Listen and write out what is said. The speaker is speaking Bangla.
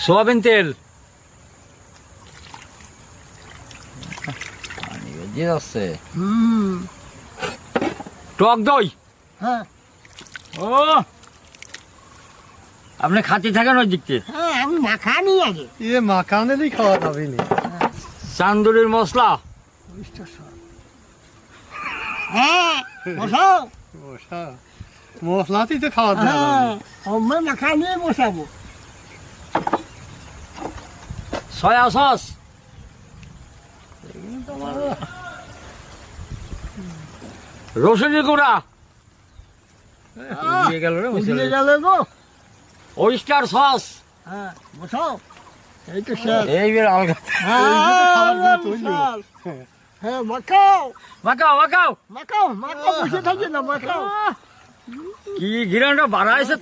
সোয়াবিন তেল, পানি বেজে যাচ্ছে। টক দই। হ্যাঁ ও আপনি খাতি থাকেন ওই দিকতে। হ্যাঁ, আমি মাখানি আগে মাখানেরই খাওয়া যাবে না। চান্দুরির মশলা, হ্যাঁ বসাও। মশলাতেই তো খাওয়া যাবে। হ্যাঁ আমি মাখানি বসাবো। সয়া সস, রসুনের গুঁড়া, দিয়ে গেল রে উঠিয়ে গেলে গো। Oyster sauce. হ্যাঁ বসাও। এই তো শেষ। এইবার আলগা। হ্যাঁ হ্যাঁ মাখাও মাখাও মাখাও, মাখাও মাখাও, বসে থাকি না, মাখাও। কি ঘিরানটা বাড়াইছে।